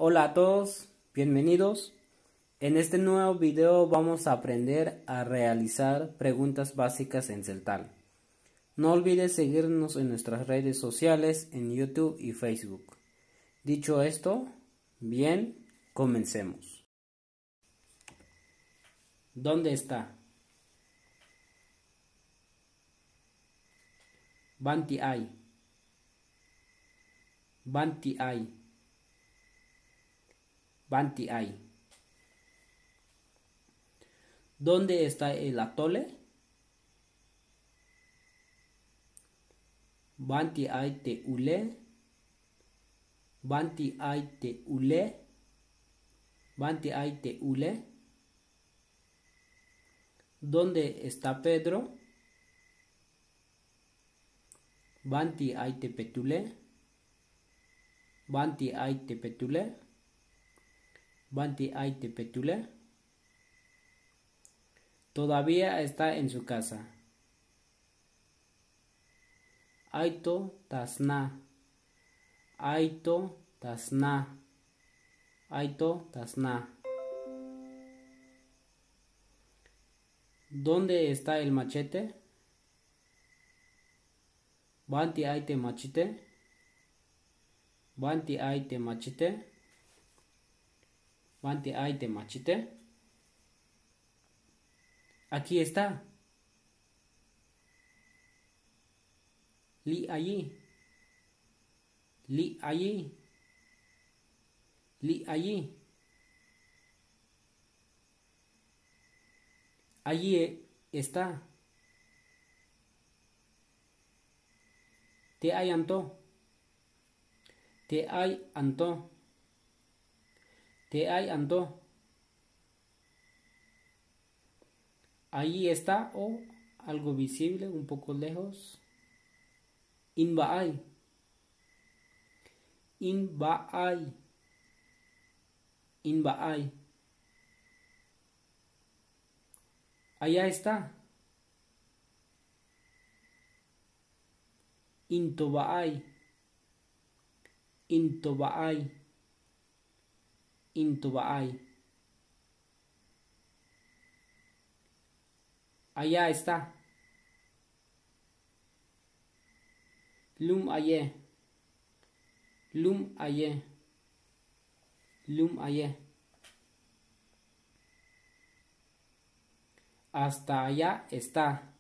Hola a todos, bienvenidos. En este nuevo video vamos a aprender a realizar preguntas básicas en Celtal. No olvides seguirnos en nuestras redes sociales en YouTube y Facebook. Dicho esto, bien, comencemos. ¿Dónde está? Banti ay. Banti ay. Banti ay. ¿Dónde está el atole? Banti ay te ule. Banti ay te ule. Banti ay te ule. ¿Dónde está Pedro? Banti ay te petule. Banti ay te petule. Banti ay te petule. Todavía está en su casa. Aito tasna. Aito tasna. Aito tasna. ¿Dónde está el machete? Banti ay te machete. Banti ay te machete. Banti ay te machete. Aquí está. Li allí. Li allí. Li allí. Allí está. Te ay anto. Te ay anto. Te ay anto. Allí está o algo visible, un poco lejos. Inba ay. Inba ay. Inba ay. Allá está. Intoba ay. Intoba ay. Intoba ay. Allá está. Lum aye. Lum aye. Lum aye. Hasta allá está.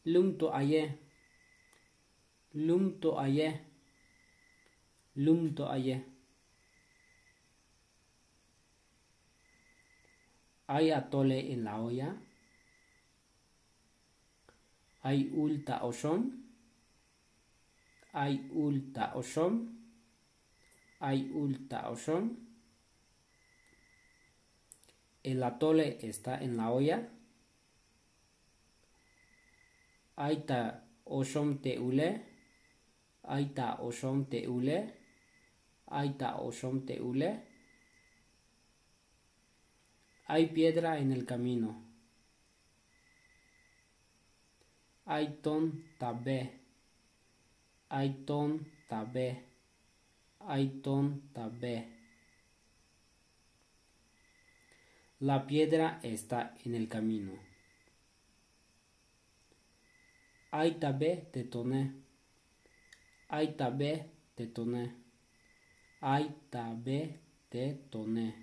Lum to aye. Lum to aye. Lum to aye. ¿Hay atole en la olla? ¿Hay ulta oshom? ¿Hay ulta oshom? ¿Hay ulta oshom? ¿El atole está en la olla? ¿Aita oshom te ule? ¿Aita oshom te ule? ¿Aita oshom te ule? Hay piedra en el camino. Aiton tabe. Aiton tabe. Aiton tabe. La piedra está en el camino. Aitabe te toné. Aitabe te toné. Aitabe te toné.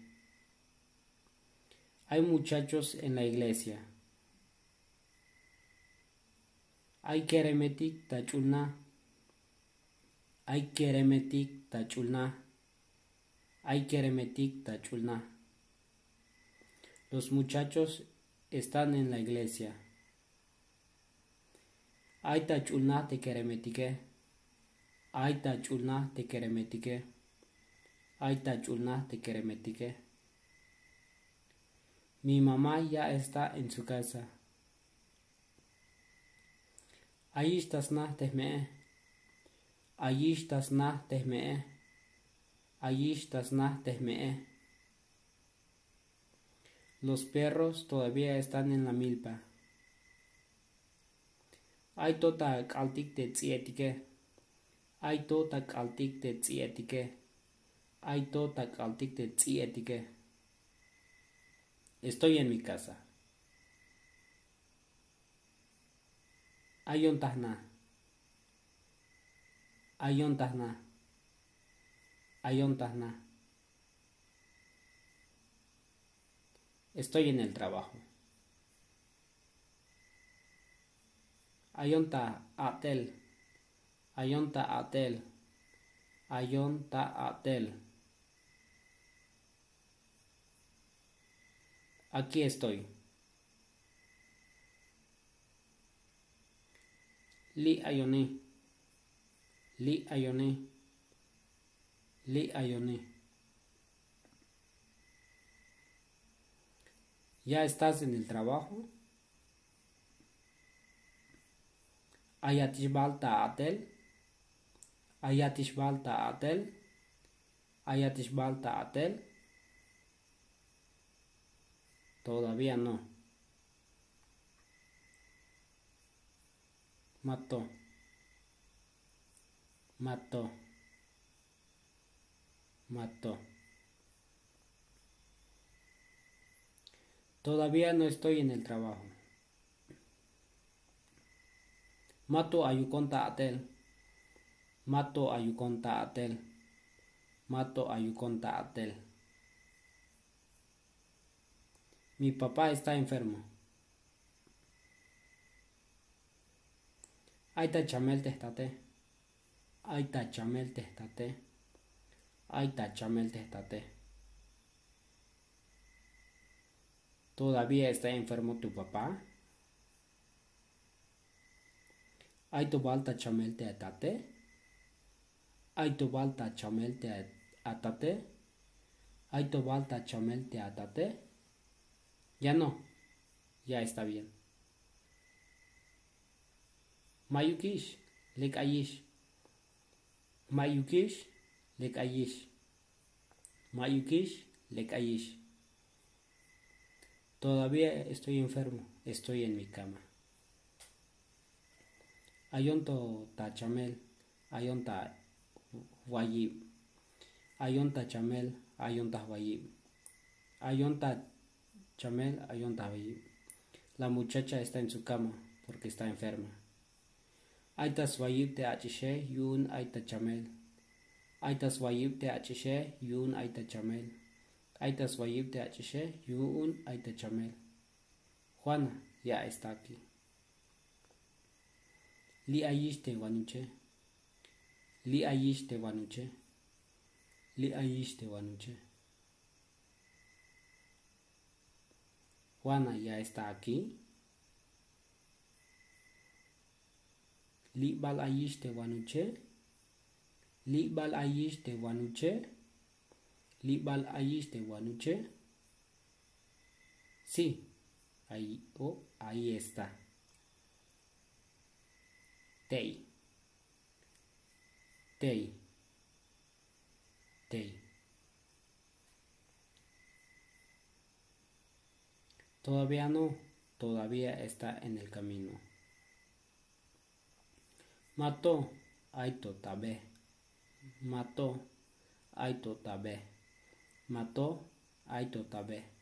Hay muchachos en la iglesia. Hay keremetik tachulna. Hay keremetik tachulna. Hay keremetik tachulna. Los muchachos están en la iglesia. Hay tachulna te keremetike. Hay tachulna te keremetike. Hay tachulna te keremetike. Mi mamá ya está en su casa. Ayish tasna tehme. Ayish tasna tehme. Ayish tasna tehme. Los perros todavía están en la milpa. Ay tota kaltik te tsietike. Aito takaltik te tsietike. Aito takaltik te tsietike. Estoy en mi casa. Ayon tahna. Ayon tahna. Ayon tahna. Estoy en el trabajo. Ayonta atel. Ayonta atel. Ayonta atel. Aquí estoy. Li ayone. Li ayone. Li ayone. ¿Ya estás en el trabajo? Ayatishbalta atel. Ayatishbalta atel. Ayatishbalta atel. Todavía no. Mató. Mató. Mató. Todavía no estoy en el trabajo. Mato ayukonta atel. Mato ayukonta atel. Mato ayukonta atel. Mi papá está enfermo. Aita chamel testate. Aita chamel testate. Aita chamel testate. ¿Todavía está enfermo tu papá? Aito balta chamel te atate. Aito balta chamel te atate. Aito balta chamel te atate. Ya no. Ya está bien. Mayukish, lek ayish. Mayukish, lek ayish. Mayukish, lek ayish. Todavía estoy enfermo. Estoy en mi cama. Ayonto tachamel. Ayonta wayib. Ayonta chamel. Ayonta wayib. Ayonta chamel. Ayonta wayib. La muchacha está en su cama porque está enferma. Aitas wayib te achishe yun aita chamel. Aitas wayib te achishe yun aita chamel. Aitas wayib te achishe yun aita chamel. Juana ya está aquí. Li ayish te wanuche. Li ayish te wanuche. Li ayish te wanuche. Juana ya está aquí. Li bal ayish te wanuche. Li bal ayish te wanuche. Li bal ayish te wanuche. Sí. Ahí está. Tei. Tei. Tei. Todavía no. Todavía está en el camino. Mató. Aito tabe. Mató. Aito tabe. Mató. Aito tabe.